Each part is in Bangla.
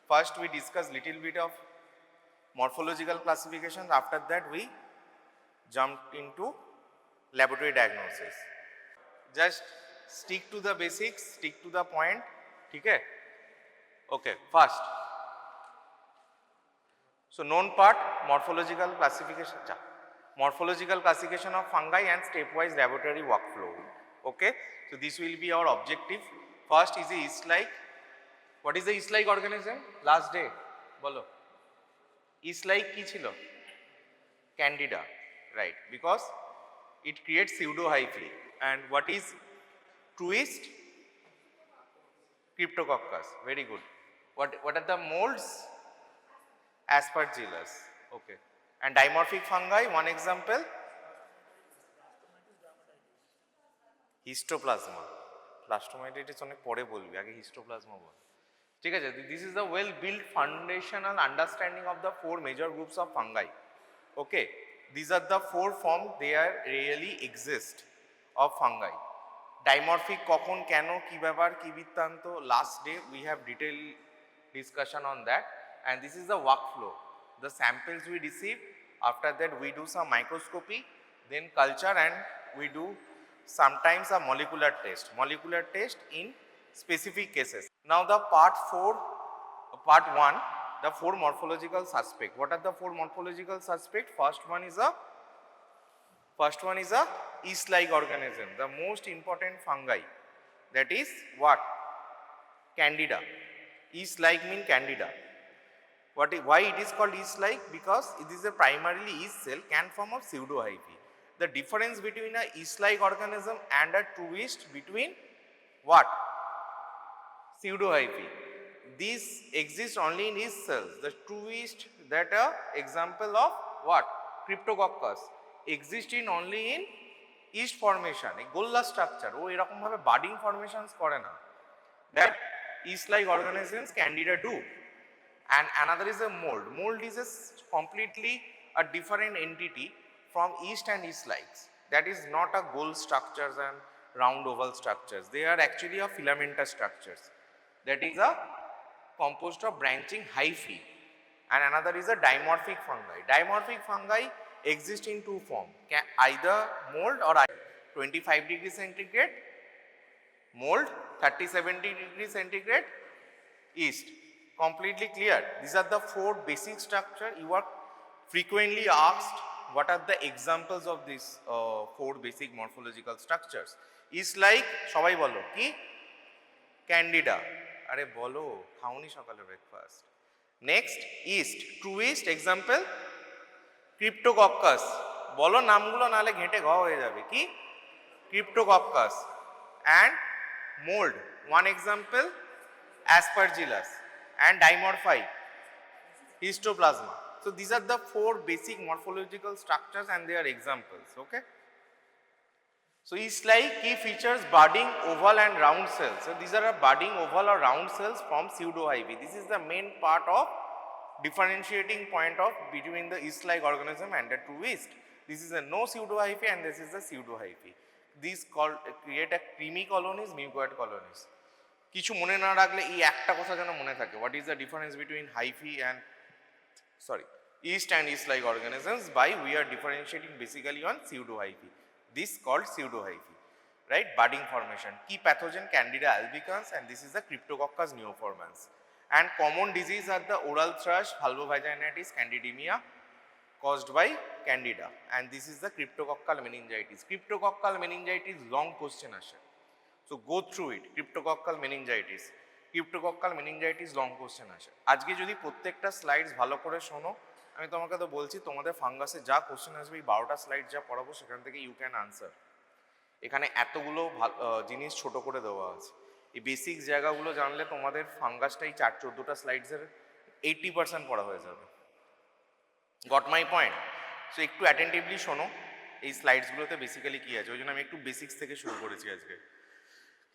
First we discuss little bit of morphological classification. After that we jumped into laboratory diagnosis. Just stick to the basics, stick to the point. Okay? Okay, first. So known part, morphological classification. Morphological classification of fungi and stepwise laboratory workflow. Okay, so this will be our objective. First is a yeast-like. What is the yeast-like organism? Last day, bolo. Yeast-like ki chilo? Candida, right? Because it creates pseudohyphae. And what is true yeast? Cryptococcus. Very good. What are the molds? Aspergillus. Okay. And dimorphic fungi, one example? Histoplasma. Plastomyelitis অনেক পরে বলবি, আগে histoplasma বল। ঠিক আছে, this is the well built foundational understanding of the four major groups of fungi. Okay, these are the four forms they are really exist of fungi. Dimorphic কখন কেন কি ব্যাপার কি বৃত্তান্ত, last day we have detailed discussion on that, and this is the workflow. The samples we receive, after that we do some microscopy, then culture, and we do sometimes a molecular test in specific cases. Now the part 1, the four morphological suspect. What are the four morphological suspect? First one is a yeast-like organism, the most important fungi, that is what? Candida. Yeast-like mean Candida. Why it is called yeast-like? Because it is a primarily yeast cell can form of pseudohyphae. The difference between a yeast-like organism and a true yeast between what? Pseudohyphae. These exist only in yeast cells. The true yeast, that example of what? Cryptococcus, exist in only in yeast formation, a golla structure. ও এরকম ভাবে budding formations করে না। That yeast-like organisms Candida do. And another is a mold. Mold is a completely a different entity from yeast and yeast-likes. That is not a gold structures and round oval structures. They are actually a filamentous structures. That is a composed of branching hyphae. And another is a dimorphic fungi. Dimorphic fungi exist in two forms, either mold or 25 degrees centigrade mold, 30-70 degrees centigrade yeast. Completely clear. These are the four basic structure. You are frequently asked what are the examples of these four basic morphological structures. Yeast-like সবাই বলো কি? Candida. আরে বলো, খাওনি সকালে breakfast. Next yeast, true yeast example Cryptococcus. বলো নামগুলো, নালে ঘেঁটে ঘ হয়ে যাবে। কি? Cryptococcus. And mold, one example Aspergillus. And dimorphi, histoplasma. So these are the four basic morphological structures and they are examples. Okay. So yeast-like key features: budding, oval and round cells. So these are budding, oval or round cells from pseudohyphae. This is the main part of differentiating point of between the yeast-like organism and the true yeast. This is a no pseudohyphae and this is a pseudohyphae. These create a creamy colonies, mucoid colonies. কিছু মনে না রাখলে এই একটা কথা যেন মনে থাকে, what is the difference between hyphae and yeast and yeast-like organisms? By we are differentiating basically on pseudohyphae. This called pseudohyphae, right? Budding formation. Key pathogen Candida albicans, and this is the Cryptococcus neoformans. And common disease are the oral thrush, vulvovaginitis, candidemia caused by Candida, and this is the cryptococcal meningitis. Cryptococcal meningitis long question আসে, so go through it. Cryptococcal meningitis long question আসে। আজকে যদি প্রত্যেকটা স্লাইডস ভালো করে শোনো, আমি তোমাকে তো বলছি তোমাদের ফাঙ্গাসে যা কোশ্চেন আসবে এই 12টা স্লাইড যা পড়াবো সেখান থেকে ইউ ক্যান আনসার। এখানে এতগুলো জিনিস ছোট করে দেওয়া আছে, এই বেসিক জায়গাগুলো জানলে তোমাদের ফাঙ্গাসটা এই 14টা স্লাইডসের 80% পড়া হয়ে যাবে। Goat my point? সো একটু অ্যাটেন্টিভলি শোনো এই স্লাইডসগুলোতে বেসিক্যালি কী আছে, ওই জন্য আমি একটু বেসিক্স থেকে শুরু করেছি আজকে।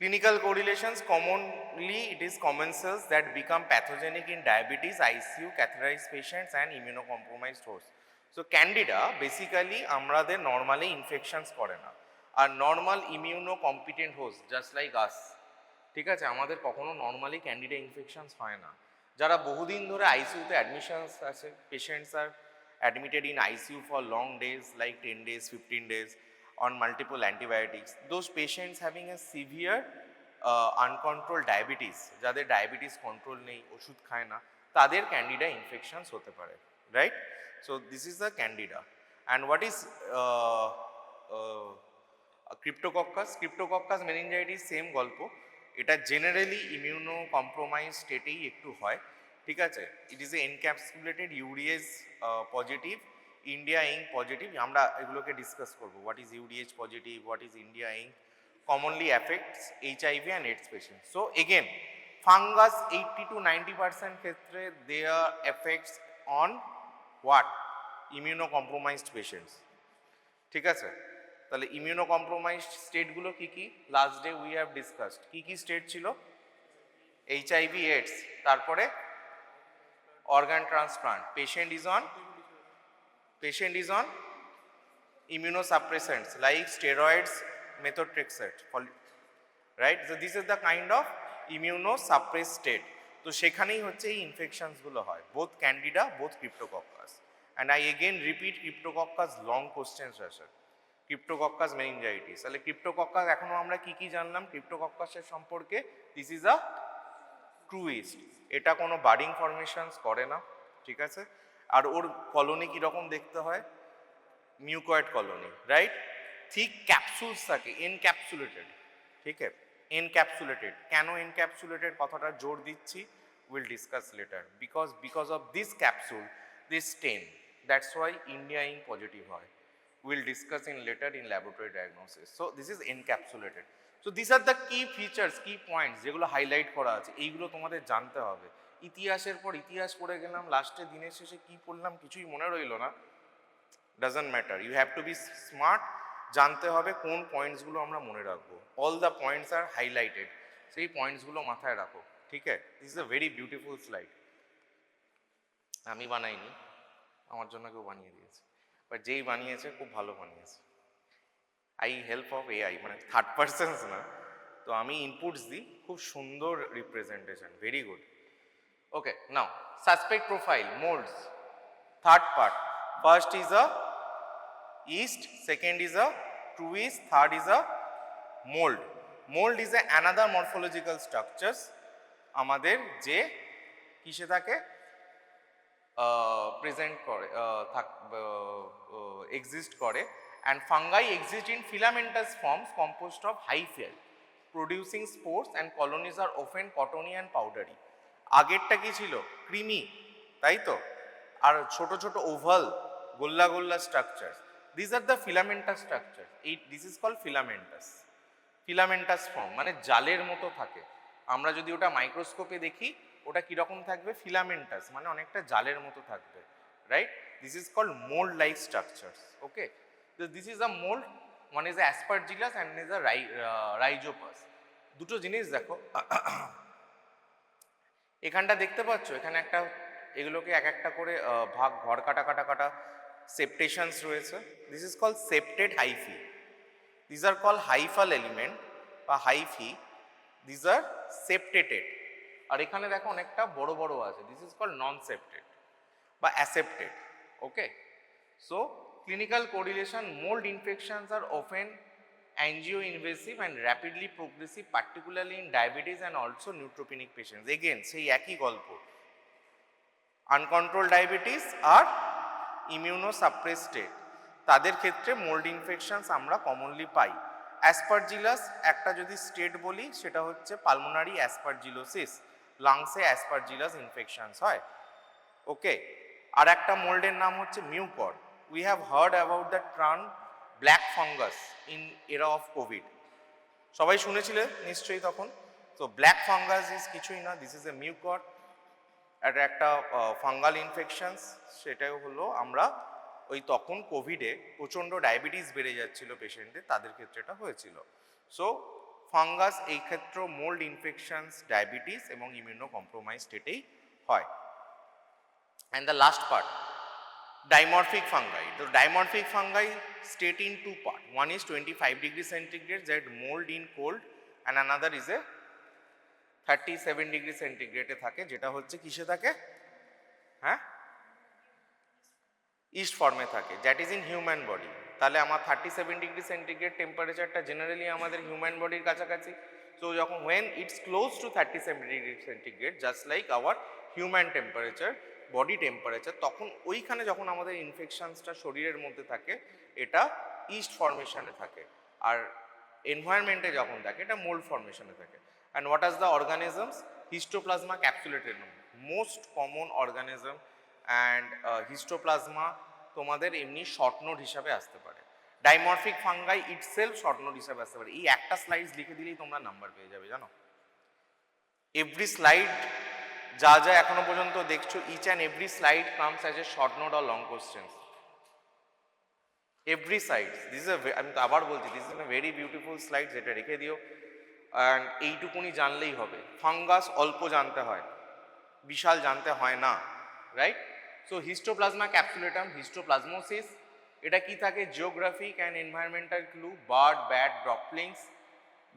Clinical correlations: commonly it is common cells that become pathogenic in diabetes, ICU, catheterized patients and immunocompromised hosts. So Candida basically আমাদের normally infections করে না, আর normal immunocompetent host just like us, ঠিক আছে, আমাদের কখনো নর্মালি ক্যান্ডিডা ইনফেকশনস হয় না। যারা বহুদিন ধরে আইসিইউতে অ্যাডমিশনস আছে, পেশেন্টস আর admitted in ICU for long days like 10 days, 15 days on multiple antibiotics. Those patients having a severe uncontrolled diabetes, যাদের ডায়াবেটিস কন্ট্রোল নেই, ওষুধ খায় না, তাদের ক্যান্ডিডা ইনফেকশনস হতে পারে, right? So this is the candida. And what is cryptococcus? Cryptococcus meningitis same গল্প, এটা জেনারেলি ইমিউনো কম্প্রোমাইজ স্টেটেই একটু হয়, ঠিক আছে? ইট is A encapsulated ইউডিএস positive, India ink positive, আমরা এগুলোকে ডিসকাস করবো, what is ইউডিএস positive, what is India ink, commonly affects HIV and AIDS patients. So again, fungus 80 to 90% ক্ষেত্রে their effects on what? Immunocompromised patients. ঠিক আছে? তাহলে immunocompromised state গুলো কি কি? Last day we have discussed. কি কি state ছিল? HIV, AIDS, তারপরে organ transplant. Patient is on immunosuppressants like steroids, methotrexate, right? So this is the kind of immunosuppressed state. তো সেখানেই হচ্ছে এই ইনফেকশনস গুলো হয়, both candida, both cryptococcus. And I again repeat, cryptococcus long questions আসে, cryptococcus meningitis। তাহলে cryptococcus এখনো আমরা কি কি জানলাম cryptococcus এর সম্পর্কে? This is a truist, এটা কোনো বাডিং ফর্মেশনস করে না, ঠিক আছে? আর ওর কলোনি কীরকম দেখতে হয়? Mucoid colony, right? Thick capsules থাকে, এনক্যাপসুলেটেড, ঠিক আছে? এনক্যাপসুলেটেড। কেন এনক্যাপসুলেটেড কথাটা জোর দিচ্ছি? Will discuss later. Because of this capsule, this stain, that's why India ink positive হয়। Will discuss in later in laboratory diagnosis. So this is encapsulated. So this are the key features, key points যেগুলো হাইলাইট করা আছে, এইগুলো তোমাদের জানতে হবে। ইতিহাসের পর ইতিহাস পড়ে গেলাম, লাস্টে দিনের শেষে কি পড়লাম কিছুই মনে রইল না, doesn't matter, you have to be smart. জানতে হবে কোন পয়েন্টসগুলো আমরা মনে রাখবো, all the points are highlighted, সেই পয়েন্টসগুলো মাথায় রাখো, ঠিক আছে? This is a very beautiful slide, আমি বানাইনি, আমার জন্য কেউ বানিয়ে দিয়েছে, বাট যেই বানিয়েছে খুব ভালো বানিয়েছে, আই হেল্প অফ এআই, মানে থার্ড পার্সনস না, তো আমি ইনপুটস দিই, খুব সুন্দর representation, very good. Okay, now suspect profile, মোল্ডস, third part, first is a yeast, second is a truist, third is a mold. Mold is another morphological structures আমাদের যে কিসে থাকে, প্রেজেন্ট করে, এক্সিস্ট করে, and fungi exist in filamentous forms composed of hyphae producing spores, and colonies are often cottony and powdery. আগেরটা কি ছিল? ক্রিমি, তাই তো? আর ছোট ছোট ওভাল গোল্লা গোল্লা structure, these are the filamentous structure. This is called filamentous form, মানে জালের মতো থাকে। আমরা যদি ওটা মাইক্রোস্কোপে দেখি, ওটা কিরকম থাকবে? ফিলামেন্টাস, মানে অনেকটা জালের মতো থাকবে, right? This is called mould like structures. Okay, this is a mould, one is Aspergillus and is a rhizopus. দুটো জিনিস দেখো, এখানটা দেখতে পাচ্ছ, এখানে একটা, এগুলোকে এক একটা করে ভাগ, ঘর কাটা কাটা কাটা septations রয়েছে। This is called septate hyphae, this are call hyphal element বা হাইফি, দিস আর সেপ্টেটেড। আর এখানে দেখো অনেকটা বড় বড় আছে, this is called non septate বা aseptate. Okay, so clinical correlation, mould infections are often angio-invasive and rapidly progressive, particularly in diabetes and also neutropenic patients. Again, সেই একই গল্প, আনকন্ট্রোলড ডায়াবেটিস আর ইমিউনোসাপ্রেসড স্টেট, তাদের ক্ষেত্রে মোল্ড ইনফেকশনস আমরা কমনলি পাই। অ্যাসপারজিলাস একটা যদি স্টেট বলি, সেটা হচ্ছে পালমোনারি অ্যাসপারজিলোসিস, লাংসে অ্যাসপারজিলাস ইনফেকশনস হয়। ওকে, আর একটা মোল্ডের নাম হচ্ছে mucor. We have heard about the term black fungus in এরা অফ কোভিড, সবাই শুনেছিলে নিশ্চয়ই তখন। তো ব্ল্যাক ফাঙ্গাস ইজ কিছুই না, দিস ইজ এ মিউকর, এটা একটা ফাঙ্গাল ইনফেকশনস। সেটাও হলো আমরা ওই তখন কোভিডে প্রচণ্ড ডায়াবেটিস বেড়ে যাচ্ছিল পেশেন্টদের, তাদের ক্ষেত্রে এটা হয়েছিল। সো ফাঙ্গাস এই ক্ষেত্রে মোল্ড ইনফেকশনস, ডায়াবেটিস এবং ইমিউনো কম্প্রোমাইজ স্টেটেই হয়। And the last part, dimorphic fungi. The dimorphic fungi state in two parts. One is 25 degrees centigrade that mold in cold, and another is a 37 degree সেন্টিগ্রেডে থাকে, যেটা হচ্ছে কিসে থাকে, হ্যাঁ, ইস্ট ফর্মে থাকে, that is in human body. তাহলে আমার 37 ডিগ্রি সেন্টিগ্রেড টেম্পারেচারটা জেনারেলি আমাদের হিউম্যান বডির কাছাকাছি। সো যখন when it's close to 37 degree centigrade just like our human temperature, body temperature, তখন ওইখানে যখন আমাদের ইনফেকশনসটা শরীরের মধ্যে থাকে এটা ইস্ট ফর্মেশনে থাকে, আর এনভায়রনমেন্টে যখন থাকে এটা মোল্ড ফর্মেশনে থাকে। And what are the organisms? Histoplasma capsulatum, most common organism. And histoplasma তোমাদের এমনি শর্ট নোট হিসাবে আসতে পারে, dimorphic fungi itself short note হিসাবে আসতে পারে। এই একটা স্লাইডস লিখে দিলেই তোমরা নাম্বার পেয়ে যাবে, জানো। এভরি স্লাইড যা যা এখনো পর্যন্ত দেখছো, each and every slide comes as a short note আর long questions. Every side, this is আমি তো আবার বলছি, this is a very beautiful slide, যেটা রেখে দিও। অ্যান্ড এইটুকুনি জানলেই হবে। ফাঙ্গাস অল্প জানতে হয়, বিশাল জানতে হয় না, right? So histoplasma capsulatum, histoplasmosis, এটা কি থাকে? Geographic and environmental clue, bird, bat, droppings.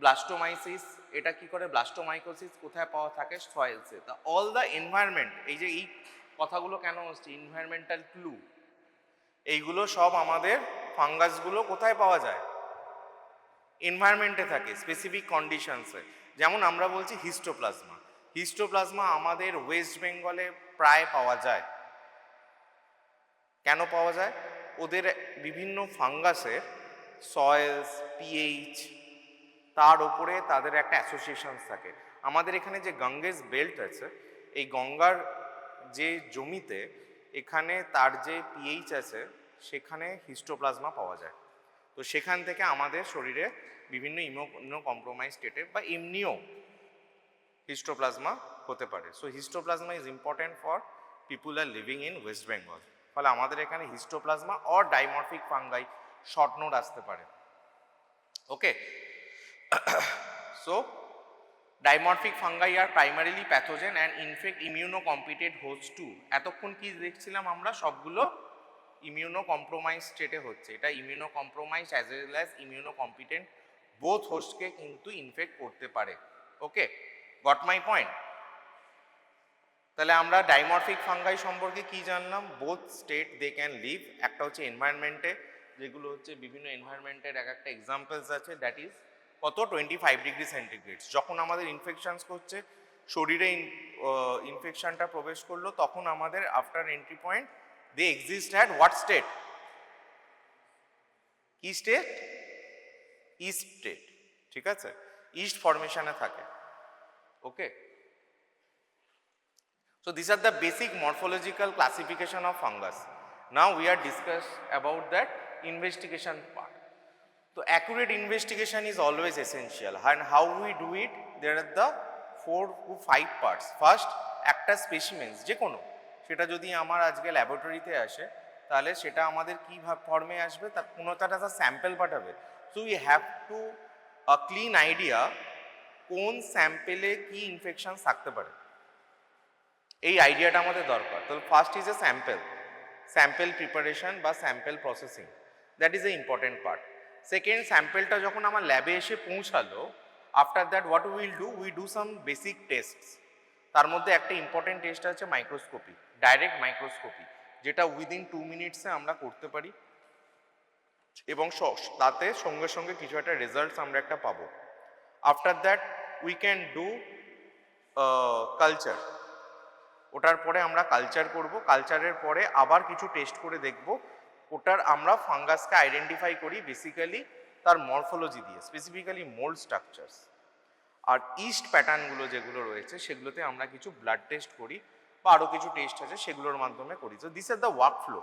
Blastomycosis, এটা কি করে? ব্লাস্টোমাইকোসিস কোথায় পাওয়া থাকে? সয়েলসে। তা অল দ্য এনভায়রনমেন্ট, এই যে এই কথাগুলো কেন হচ্ছে, এনভায়রনমেন্টাল ক্লু, এইগুলো সব আমাদের ফাঙ্গাসগুলো কোথায় পাওয়া যায়? এনভায়রনমেন্টে থাকে, স্পেসিফিক কন্ডিশনসে। যেমন আমরা বলছি হিস্টোপ্লাজমা, হিস্টোপ্লাজমা আমাদের ওয়েস্ট বেঙ্গলে প্রায় পাওয়া যায়। কেন পাওয়া যায়? ওদের বিভিন্ন ফাঙ্গাসের সয়েলস, পিএইচ, তার উপরে তাদের একটা অ্যাসোসিয়েশন থাকে। আমাদের এখানে যে গঙ্গেস বেল্ট আছে, এই গঙ্গার যে জমিতে এখানে তার যে পিএইচ আছে সেখানে হিস্টোপ্লাজমা পাওয়া যায়। তো সেখান থেকে আমাদের শরীরে বিভিন্ন ইমিউনো কম্প্রোমাইজ স্টেটে বা এমনিও হিস্টোপ্লাজমা হতে পারে। So histoplasma is important for people are living in West Bengal. ফলে আমাদের এখানে histoplasma or dimorphic fungi short note আসতে পারে। Okay, so dimorphic fungi are primarily pathogen and infect immunocompetent host too. এতক্ষণ কি দেখছিলাম আমরা? সবগুলো ইমিউনো কম্প্রোমাইজ স্টেটে হচ্ছে। এটা immuno compromise as well as immuno competent, both হোস্টকে কিন্তু ইনফেক্ট করতে পারে। Okay, got my point? তাহলে আমরা ডাইমরফিক ফাঙ্গাই সম্পর্কে কি জানলাম? Both state they can live. একটা হচ্ছে এনভায়রনমেন্টে, যেগুলো হচ্ছে বিভিন্ন এনভায়রনমেন্টের এক একটা এক্সাম্পলস আছে, দ্যাট ইজ কত? 25 ডিগ্রি সেন্টিগ্রেড। যখন আমাদের ইনফেকশনস হচ্ছে, শরীরে ইনফেকশনটা প্রবেশ করলো, তখন আমাদের after entry point they exist at what state? কি স্টেট? ইস্ট স্টেট, ঠিক আছে? ইস্ট ফরমেশনে থাকে। Okay, so these are the basic morphological classification of fungus. Now we are discuss about that investigation part. So accurate investigation is always essential, and how we do it? There are the 4 to 5 parts. First, একটা স্পেসিমেন্স যে কোনো, সেটা যদি আমার আজকে ল্যাবরেটরিতে আসে, তাহলে সেটা আমাদের কি ফর্মে আসবে? তার কোনোটা একটা স্যাম্পল পাঠাবে। So we have to clean idea কোন স্যাম্পেলে কি ইনফেকশন থাকতে পারে, এই আইডিয়াটা আমাদের দরকার। তো first is a sample preparation বা sample processing, that is a important part. Second, স্যাম্পলটা যখন আমার ল্যাবে এসে পৌঁছালো, after that what will do? We do some basic tests. তার মধ্যে একটা ইম্পর্টেন্ট টেস্ট আছে মাইক্রোস্কোপি, ডাইরেক্ট মাইক্রোস্কোপি, যেটা উইদিন 2 মিনিটসে আমরা করতে পারি, এবং তাতে সঙ্গে সঙ্গে কিছু একটা রেজাল্টস আমরা একটা পাবো। After that we can do culture. ওটার পরে আমরা কালচার করব, কালচারের পরে আবার কিছু টেস্ট করে দেখব, ওটার আমরা ফাঙ্গাসকে আইডেন্টিফাই করি বেসিক্যালি তার মরফোলজি দিয়ে, স্পেসিফিক্যালি মোল্ড স্ট্রাকচারস। আর ইস্ট প্যাটার্নগুলো যেগুলো রয়েছে সেগুলোতে আমরা কিছু ব্লাড টেস্ট করি, বা আরও কিছু টেস্ট আছে সেগুলোর মাধ্যমে করি। So this are the work flow.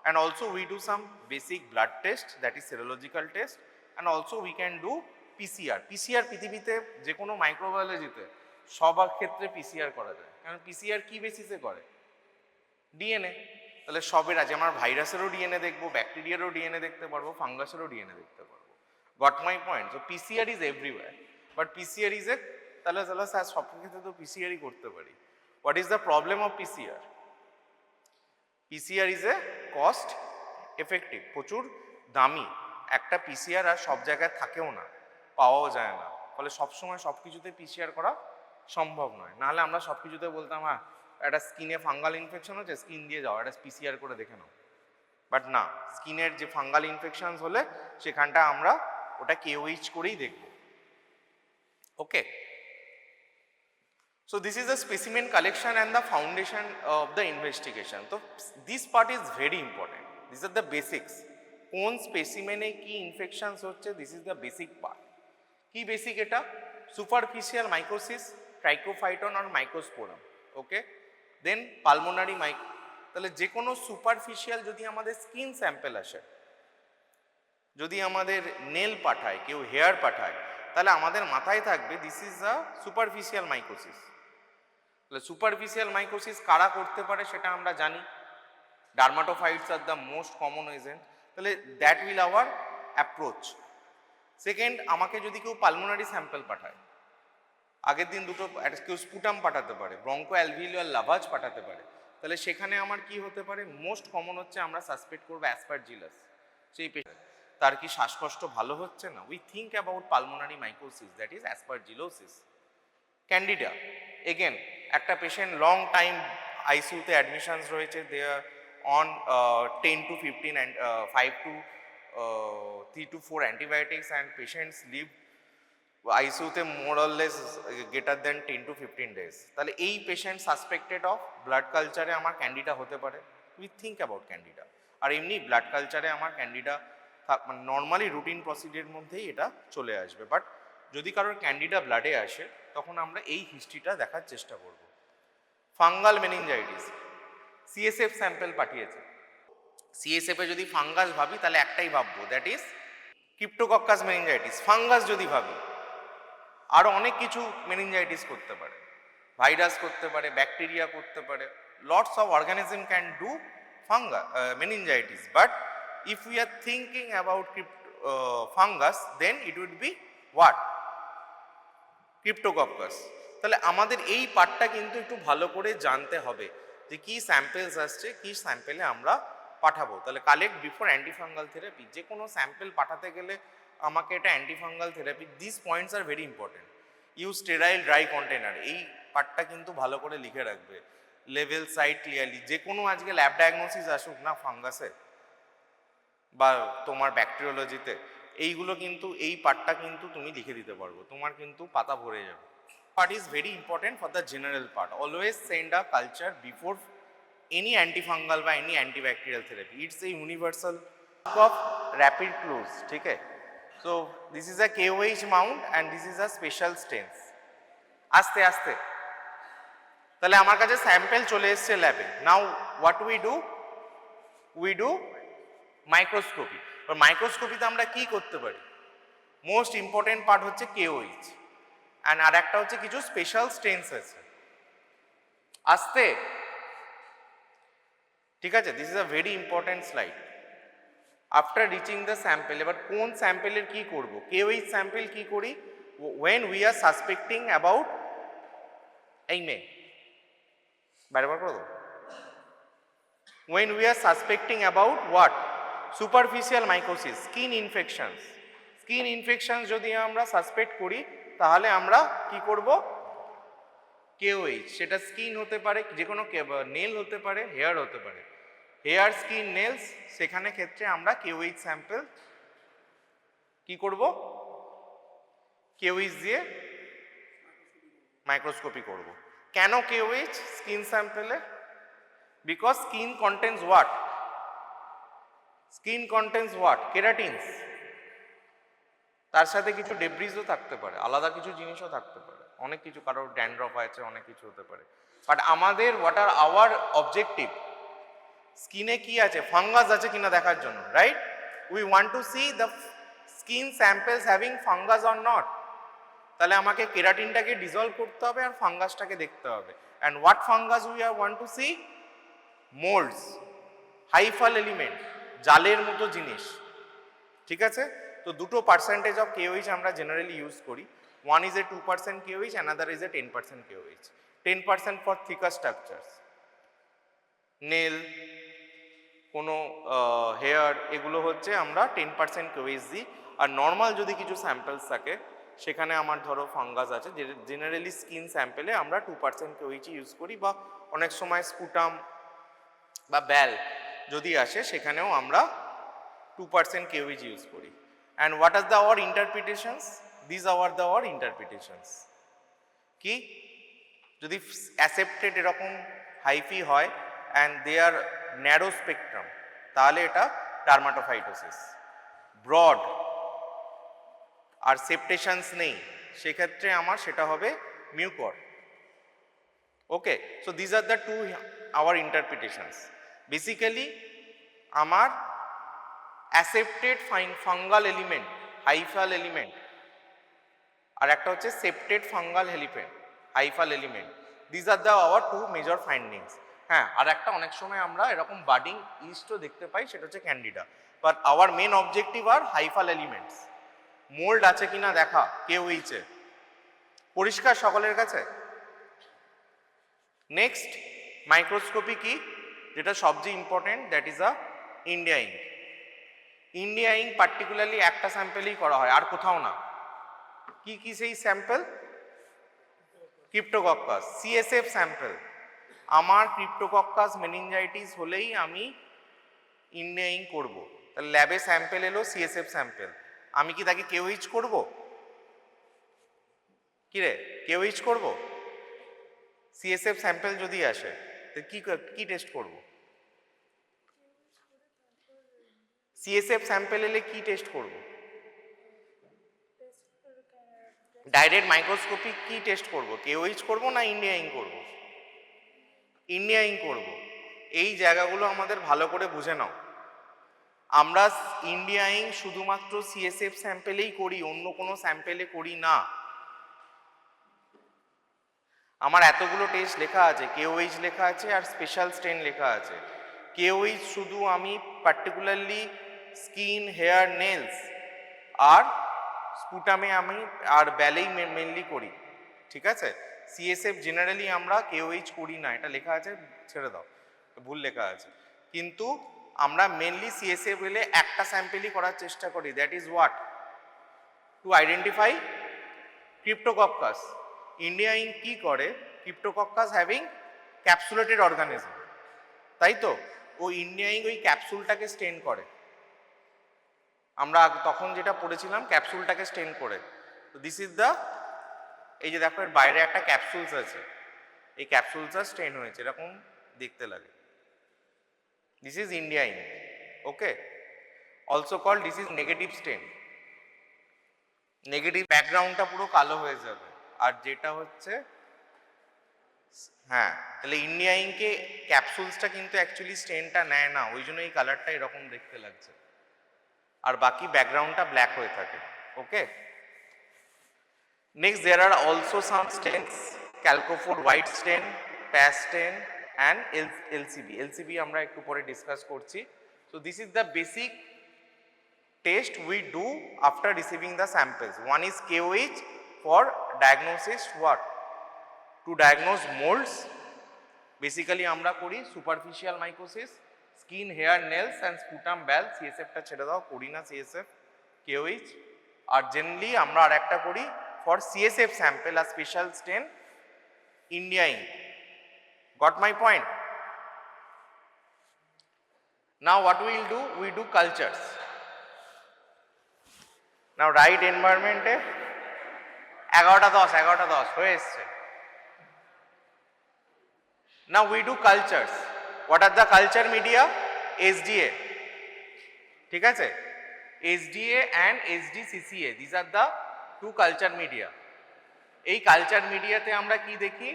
And also we do some basic blood test, that is serological test, and also we can do PCR. PCR পৃথিবীতে যে কোনো মাইক্রোবায়োলজিতে সবার ক্ষেত্রে পিসিআর করা যায়, কারণ পিসিআর কি বেসিসে করে? ডিএনএ। তাহলে সবের আছে, আমার ভাইরাসেরও ডিএনএ দেখবো, ব্যাকটেরিয়ারও ডিএনএ দেখতে পারবো, ফাঙ্গাসেরও ডিএনএ দেখতে পারবো। Goat my point? So PCR is everywhere, but PCR is a, তাহলে স্যার সব ক্ষেত্রে তো পিসিআরই করতে পারি। What is the problem of PCR? PCR is a cost effective, প্রচুর দামি একটা পিসিআর, আর সব জায়গায় থাকেও না, পাওয়াও যায় না। ফলে সবসময় সব কিছুতে পিসিআর করা সম্ভব নয়। নাহলে আমরা সব কিছুতে বলতাম হ্যাঁ একটা স্কিনে ফাঙ্গাল ইনফেকশন হচ্ছে, স্কিন দিয়ে যাও, একটা পিসিআর করে দেখে নাও। বাট না, স্কিনের যে ফাঙ্গাল ইনফেকশন হলে সেখানটা আমরা ওটা KOH করেই দেখব। ওকে, so this is the specimen collection and the foundation of the investigation. So this part is very important. These are the basics. কোন স্পেসিমেনে কি ইনফেকশনস হচ্ছে, this is the basic part. কি বেসিক এটা? সুপারফিশিয়াল মাইকোসিস, ট্রাইকোফাইটন আর মাইক্রোস্পোরাম। ওকে, দেন পালমোনারি মাইকো। তাহলে যে কোনো সুপারফিশিয়াল যদি আমাদের স্কিন স্যাম্পেল আসে, যদি আমাদের নেল পাঠায়, কেউ হেয়ার পাঠায়, তাহলে আমাদের মাথায় থাকবে this is a superficial mycosis. তাহলে সুপারফিশিয়াল মাইকোসিস কারা করতে পারে সেটা আমরা জানি। Dermatophytes are the most common agent. তাহলে that will our approach. Second, আমাকে যদি কেউ পালমোনারি স্যাম্পল পাঠায়, আগের দিন দুটো কেউ স্পুটাম পাঠাতে পারে, ব্রঙ্কো অ্যালভিওলার লাভাজ পাঠাতে পারে, তাহলে সেখানে আমার কি হতে পারে? মোস্ট কমন হচ্ছে আমরা সাসপেক্ট করবো অ্যাসপারজিলাস। সেই পেশেন্ট তার কি শ্বাসকষ্ট ভালো হচ্ছে না, we think about pulmonary mycosis, that is aspergillosis. Candida, again একটা পেশেন্ট লং টাইম আইসিইউতে অ্যাডমিশনস রয়েছে, দে আর on 10 to 15 and 5 to 3 to 4 antibiotics and patients live আইসিইউতে more or less greater than 10 to 15 days। তাহলে এই পেশেন্ট সাসপেক্টেড অফ ব্লাড কালচারে আমার ক্যান্ডিডা হতে পারে, উই থিঙ্ক অ্যাবাউট ক্যান্ডিডা। আর এমনি ব্লাড কালচারে আমার ক্যান্ডিডা মানে নর্মালি রুটিন প্রসিডিউরের মধ্যেই এটা চলে আসবে। বাট যদি কারোর ক্যান্ডিডা ব্লাডে আসে তখন আমরা এই হিস্ট্রিটা দেখার চেষ্টা করব। ফাঙ্গাল মেনিনজাইটিস, সিএসএফ স্যাম্পল পাঠিয়েছে, সিএসএফ এ যদি ফাঙ্গাস ভাবি তাহলে একটাই ভাববো, দ্যাট ইজ ক্রিপ্টোকক্কাস মেনিনজাইটিস। ফাঙ্গাস যদি ভাবি আরও অনেক কিছু মেনিনজাইটিস করতে পারে, ভাইরাস করতে পারে, ব্যাকটেরিয়া করতে পারে, lots of organism can do meningitis, but if we are thinking about fungus then it would be what? Cryptococcus। তাহলে আমাদের এই পার্টটা কিন্তু একটু ভালো করে জানতে হবে যে কি স্যাম্পেলস আসছে, কি স্যাম্পেলে আমরা পাঠাবো। তাহলে কালেক্ট বিফোর অ্যান্টিফাঙ্গাল থেরাপি, যে কোনো স্যাম্পেল পাঠাতে গেলে আমাকে এটা antifungal therapy, this points are very important. Use sterile dry container, এই পার্টটা কিন্তু ভালো করে লিখে রাখবে। লেভেল সাইট ক্লিয়ারলি, যে কোনো আজকে ল্যাব ডায়াগনোসিস আসুক না ফাঙ্গাসে বা তোমার ব্যাকটেরিওলজিতে, এইগুলো কিন্তু এই পার্টটা কিন্তু তুমি লিখে দিতে পারবো, তোমার কিন্তু পাতা ভরে যাবে। Part is very important for the general part. Always send a culture before any antifungal বা any antibacterial therapy, it's a universal of rapid close. ঠিক আছে, so this is a KOH mount and this is a special stains. আস্তে আস্তে তাহলে আমার কাছে স্যাম্পেল চলে এসছে ল্যাবে। Now what we do microscopy. মাইক্রোস্কোপিতে আমরা কি করতে পারি? মোস্ট ইম্পর্টেন্ট পার্ট হচ্ছে KOH অ্যান্ড আর একটা হচ্ছে কিছু স্পেশাল স্টেন্স আছে। আস্তে, ঠিক আছে, this is a very important slide. After reaching the sample, এবার কোন স্যাম্পেলের কি করব? KOH স্যাম্পেল কি করি? When we are suspecting about, এই মেয়ে বারবার করে দাও, when we are suspecting about what? Superficial mycosis, skin infections। Skin infections যদি আমরা সাসপেক্ট করি তাহলে আমরা কি করব? KOH, সেটা স্কিন হতে পারে, যে কোনো নেল হতে পারে, হেয়ার হতে পারে, হেয়ার, স্কিন, নেলস, সেখানে ক্ষেত্রে আমরা KOH স্যাম্পল কি করব? KOH দিয়ে মাইক্রোস্কোপি করব। কেন KOH স্কিন স্যাম্পেলে? Because skin contains what? Skin contains what? Keratins। তার সাথে কিছু ডেব্রিজও থাকতে পারে, আলাদা কিছু জিনিসও থাকতে পারে, অনেক কিছু, কারোর ড্যান্ড্রফ আছে, অনেক কিছু হতে পারে। বাট আমাদের হোয়াট আর আওয়ার অবজেক্টিভ? স্কিনে কি আছে, ফাঙ্গাস আছে কিনা দেখার জন্য, right? We want to C the skin samples having fungus or not. তাহলে আমাকে কেরাটিনটাকে ডিজলভ করতে হবে আর ফাঙ্গাসটাকে দেখতে হবে। And what fungus we are want to see? Moulds, hyphal element, জালের মতো জিনিস। ঠিক আছে, তো দুটো পার্সেন্টেজ অফ KOH আমরা জেনারেলি ইউজ করি। One is a 2% KOH, another is a 10% KOH। 10% for thicker structures, nail, কোনো হেয়ার, এগুলো হচ্ছে আমরা 10% KOH দিই। আর নর্মাল যদি কিছু স্যাম্পলস থাকে সেখানে আমার ধরো ফাঙ্গাস আছে, জেনারেলি স্কিন স্যাম্পেলে আমরা 2% কেওইচি ইউজ করি, বা অনেক সময় স্পুটাম বা ব্যাল যদি আসে সেখানেও আমরা 2% কেওইচ ইউজ করি। And what are the our interpretations? This are the our interpretations. কি যদি অ্যাসেপ্টেড এরকম হাইফি হয় and they are narrow spectrum, তাহলে এটা ডার্মাটোফাইটোসিস। ব্রড আর সেপ্টেশনস নেই, সেক্ষেত্রে আমার সেটা হবে mucor. Okay, so this are the two our interpretations. Basically আমার aseptate fungal element, hyphal element, আর একটা হচ্ছে septate fungal hyphal element. This are the our two major findings. হ্যাঁ, আর একটা অনেক সময় আমরা এরকম বাডিং ইস্টও দেখতে পাই, সেটা হচ্ছে candida. But our main objective are hyphal elements. Mould আছে কিনা দেখা কেওইচে, পরিষ্কার সকলের কাছে? নেক্সট মাইক্রোস্কোপি কি, যেটা সবচেয়ে important, that is a India ink. India ink particularly একটা স্যাম্পেলেই করা হয়, আর কোথাও না। কি কি সেই স্যাম্পেল? ক্রিপ্টোকক্কাস, CSF sample. আমার ক্রিপ্টোকক্কাস মেনিনজাইটিস হলেই আমি ইন্ডিয়া ইঙ্ক করবো। তাহলে ল্যাবে স্যাম্পেল এলো সিএসএফ স্যাম্পেল, আমি কি তাকে কেওইচ করব? কি রে, কেওইচ করব? সিএসএফ স্যাম্পেল যদি আসে কি টেস্ট করব? সিএসএফ স্যাম্পেল এলে কি টেস্ট করব? ডাইরেক্ট মাইক্রোস্কোপিক কি টেস্ট করব? কেওইচ করব না ইন্ডিয়া ইঙ্ক করব? ইন্ডিয়া ইঙ্ক করব। এই জায়গাগুলো আমাদের ভালো করে বুঝে নাও। আমরা ইন্ডিয়া ইঙ্ক শুধুমাত্র সিএসএফ স্যাম্পেলেই করি, অন্য কোনো স্যাম্পেলে করি না। আমার এতগুলো টেস্ট লেখা আছে, কেওইচ লেখা আছে আর স্পেশাল স্টেন লেখা আছে। কেওইচ শুধু আমি পার্টিকুলারলি স্কিন, হেয়ার, নেলস আর স্পুটামে আমি আর ব্যালেই মেনলি করি, ঠিক আছে? সিএসএফ জেনারেলি আমরা কেওইচ করি না, এটা লেখা আছে, ছেড়ে দাও, ভুল লেখা আছে। কিন্তু আমরা মেনলি সিএসএফ এলে একটা স্যাম্পেলই করার চেষ্টা করি, that is what? To identify cryptococcus. India ink কি করে? ক্রিপ্টোকক্কাস হ্যাভিং ক্যাপসুলেটেড অর্গানিজম, তাই তো? ও ইন্ডিয়া ইঙ্ক ওই ক্যাপসুলটাকে স্টেন করে। আমরা তখন যেটা পড়েছিলাম, ক্যাপসুলটাকে স্টেন করে। তো দিস ইজ দ্য, এই যে দেখো এর বাইরে একটা ক্যাপসুলস আছে, এই ক্যাপসুলসটা স্টেন হয়েছে, এরকম দেখতে লাগে। This is India ink. Okay, also called this is negative stain. Negative ব্যাকগ্রাউন্ডটা পুরো কালো হয়ে যাবে, আর যেটা হচ্ছে, হ্যাঁ, তাহলে ইন্ডিয়া ইঙ্কে ক্যাপসুলসটা কিন্তু অ্যাকচুয়ালি স্টেনটা নেয় না, ওই জন্য এই কালারটা এরকম দেখতে লাগছে, আর বাকি ব্যাকগ্রাউন্ডটা ব্ল্যাক হয়ে থাকে। Okay, next there are also some stains, calcofluor white stain, patch stain and LCB. LCB আমরা একটু পরে ডিসকাস করছি। So this is the basic test we do after receiving the samples. One is KOH for diagnosis, what? To diagnose molds. Basically আমরা করি superficial mycosis, skin, hair, nails and sputum, ball. CSF টা ছেড়ে দাও, করি না CSF, KOH। আর generally আমরা আরেকটা করি for CSF sample a special stain, India ink. Got my point? Now what we will do? We do cultures. Now right environment এ 11:10 হয়ে এসছে। Now we do cultures. What are the culture media? SDA, ঠিক আছে? SDA and SDCCA, these are the two culture media. এই কালচার মিডিয়াতে আমরা কি দেখি?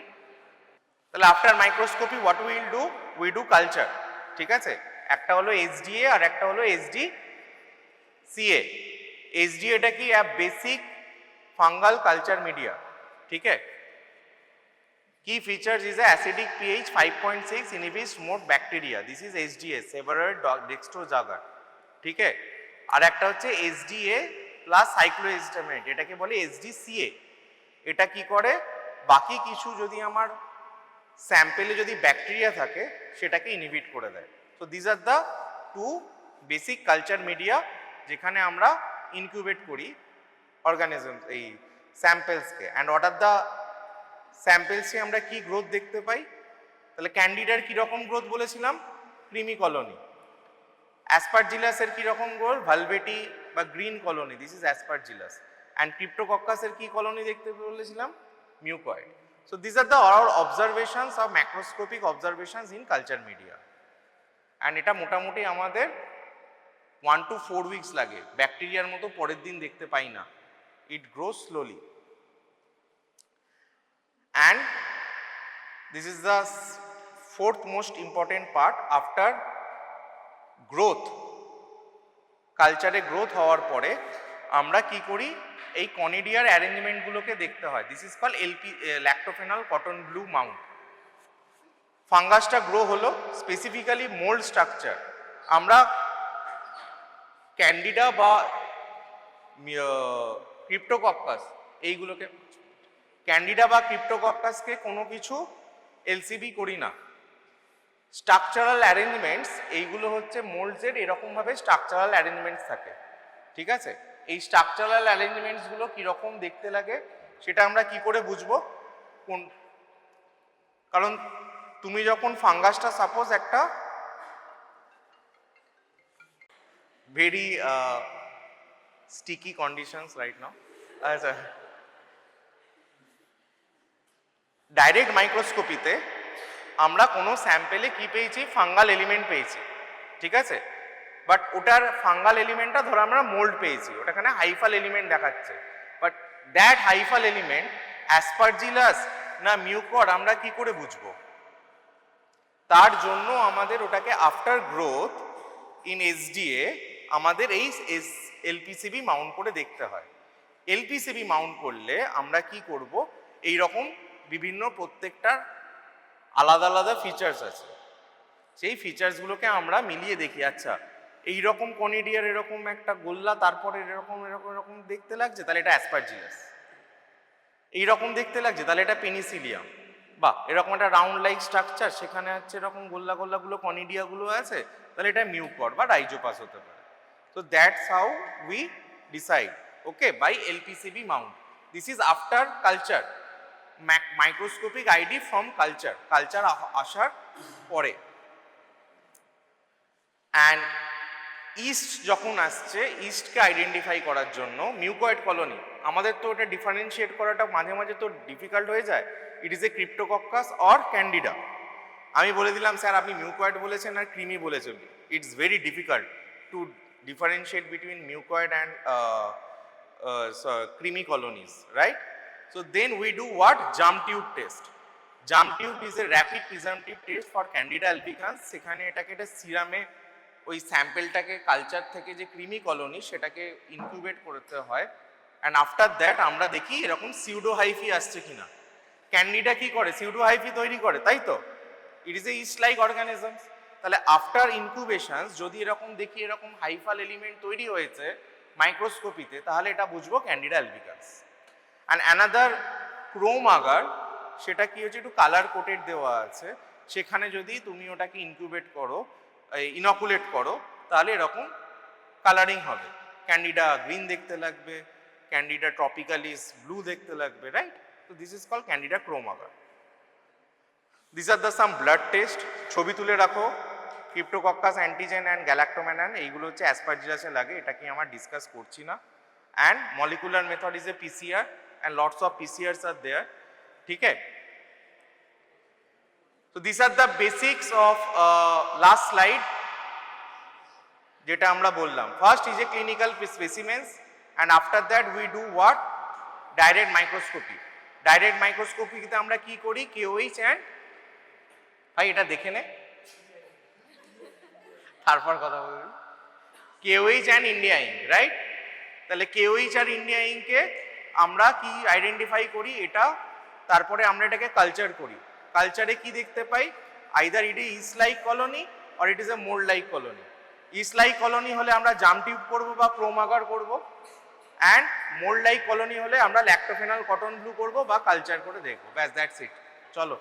তাহলে after microscopy what will do? We do culture, ঠিক আছে? একটা হলো SDA আর একটা হলো SDCA। SDA টা কি? a basic fungal culture media, ठीक है? Key features is a acidic pH 5.6 inhibits more bacteria. This is SDA, Severoid dextrozagar, ठीक है? আর একটা হচ্ছে SDA প্লাস সাইক্লোহিস্টামিন, এটাকে বলে SDCA। এটা কি করে? বাকি কিছু যদি আমার স্যাম্পেলে যদি ব্যাকটেরিয়া থাকে সেটাকে ইনহিবিট করে দেয়। So this are the two basic culture media যেখানে আমরা ইনকিউবেট করি অর্গানিজম, এই স্যাম্পেলসকে। অ্যান্ড হোয়াট আর দ্য স্যাম্পেলসে আমরা কি গ্রোথ দেখতে পাই? তাহলে ক্যান্ডিডার কীরকম গ্রোথ বলেছিলাম? Creamy colony. অ্যাসপারজিলাসের কীরকম গ্রোথ? ভালভেটি বা green colony, this is Aspergillus. And ক্রিপ্টোকক্কাসের কি কলোনি দেখতে বলেছিলাম? Mucoid. So these are the all observations of macroscopic observations in culture media. And এটা মোটামুটি আমাদের 1 to 4 weeks লাগে, ব্যাকটেরিয়ার মতো পরের দিন দেখতে পাই না, it grows slowly. And this is the fourth most important part after growth. কালচারে গ্রোথ হওয়ার পরে আমরা কি করি? এই কনিডিয়ার অ্যারেঞ্জমেন্টগুলোকে দেখতে হয়। This is call lactophenol cotton blue mount. ফাঙ্গাসটা গ্রো হলো, স্পেসিফিক্যালি মোল্ড স্ট্রাকচার। আমরা ক্যান্ডিডা বা ক্রিপ্টোকক্কাস এইগুলোকে, ক্যান্ডিডা বা ক্রিপ্টোকক্কাসকে কোনো কিছু এলসিবি করি না। স্ট্রাকচারাল অ্যারেঞ্জমেন্টস এইগুলো হচ্ছে মোল্ডসের এরকমভাবে স্ট্রাকচারাল অ্যারেঞ্জমেন্টস থাকে, ঠিক আছে? এই স্ট্রাকচারাল অ্যারেঞ্জমেন্টসগুলো কীরকম দেখতে লাগে সেটা আমরা কি করে বুঝবো? কোন, কারণ তুমি যখন ফাঙ্গাসটা সাপোজ একটা very sticky conditions right now, আচ্ছা, ডাইরেক্ট মাইক্রোস্কোপিতে আমরা কোনো স্যাম্পেলে কি পেয়েছি? ফাঙ্গাল এলিমেন্ট পেয়েছি, ঠিক আছে? বাট ওটার ফাঙ্গাল এলিমেন্টটা ধরো আমরা মোল্ড পেয়েছি, ওটাখানে হাইফাল এলিমেন্ট দেখাচ্ছে, বাট দ্যাট হাইফাল এলিমেন্ট অ্যাসপারজিলাস না মিউকয়েড আমরা কি করে বুঝবো? তার জন্য আমাদের ওটাকে আফটার গ্রোথ ইন এসডিএ আমাদের এই এলপিসিবি মাউন্ট করে দেখতে হয়। এলপিসিবি মাউন্ট করলে আমরা কি করব? এই রকম বিভিন্ন প্রত্যেকটার আলাদা আলাদা ফিচার্স আছে, সেই ফিচার্সগুলোকে আমরা মিলিয়ে দেখি। আচ্ছা, এইরকম কনিডিয়ার এরকম একটা গোল্লা, তারপরে এরকম এরকম এরকম দেখতে লাগছে, তাহলে এটা অ্যাসপারজিলাস। এইরকম দেখতে লাগছে, তাহলে এটা পেনিসিলিয়াম। বা এরকম একটা রাউন্ড লাইক স্ট্রাকচার, সেখানে হচ্ছে এরকম গোল্লা গোল্লাগুলো কনিডিয়াগুলো আছে, তাহলে এটা মিউকয়েড বা রাইজোপাস হতে পারে। তো that's how we decide, okay, by LPCB mount. This is after culture, microscopic ID from culture, culture আসার পরে। অ্যান্ড ইস্ট যখন আসছে, ইস্টকে আইডেন্টিফাই করার জন্য মিউকয়েড কলোনি, আমাদের তো ওটা ডিফারেন্সিয়েট করাটা মাঝে মাঝে তো ডিফিকাল্ট হয়ে যায়, it is a Cryptococcus or Candida. আমি বলে দিলাম স্যার আপনি মিউকয়েড বলেছেন আর ক্রিমি বলেছেন, it's very difficult to differentiate between mucoid and creamy colonies, right? So then we do what? Germ tube test. Germ tube is a rapid presumptive test for Candida albicans. সেখানে এটাকে একটা সিরামে ওই স্যাম্পেলটাকে কালচার থেকে যে ক্রিমি কলোনি সেটাকে ইনকিউবেট করতে হয়। অ্যান্ড আফটার দ্যাট আমরা দেখি এরকম সিউডো হাইফি আসছে কিনা। ক্যান্ডিডা কি করে? সিউডো হাইফি তৈরি করে, তাই তো? ইট is A east like organisms. তাহলে আফটার ইনকিউবেশন যদি এরকম দেখি এরকম হাইফাল এলিমেন্ট তৈরি হয়েছে মাইক্রোস্কোপিতে, তাহলে এটা বুঝবো candida albicans. And another Chrome agar, সেটা কি হচ্ছে একটু কালার কোটেড দেওয়া আছে, সেখানে যদি তুমি ওটাকে ইনকিউবেট করো, ইনকুলেট করো, তাহলে এরকম কালারিং হবে। ক্যান্ডিডা গ্রিন দেখতে লাগবে, ক্যান্ডিডা ট্রপিক্যালিস ব্লু দেখতে লাগবে, রাইট? তো this is call candida Chrome agar. This are the some blood test, ছবি তুলে রাখো। ক্রিপ্টোকক্কাস অ্যান্টিজেন অ্যান্ড গ্যালাক্টোম্যানান, এইগুলো হচ্ছে অ্যাসপারজিলাসে লাগে, এটাকে আমার ডিসকাস করছি না। And molecular method is a PCR and lots of PCRs are there, ঠিক আছে? So these are the basics of last slide যেটা আমরা বললাম। First is a clinical specimens and after that we do what? Direct microscopy. Direct microscopy তে আমরা কি করি? KOH and ভাই এটা দেখে নে, তারপর কথা বলবি। KOH and India ink, right? তাহলে KOH আর ইন্ডিয়া ইঙ্কে আমরা কি আইডেন্টিফাই করি? এটা, তারপরে আমরা এটাকে কালচার করি। কালচারে কি দেখতে পাই? Either it is yeast like colony or it is a mould like colony. Yeast like colony হলে আমরা জাম টিউব করবো বা ক্রোম আগার করবো, অ্যান্ড মোল্ড লাইক কলোনি হলে আমরা ল্যাক্টোফেনল কটন ব্লু করবো বা কালচার করে দেখবো, ব্যাস দ্যাটস ইট। চলো।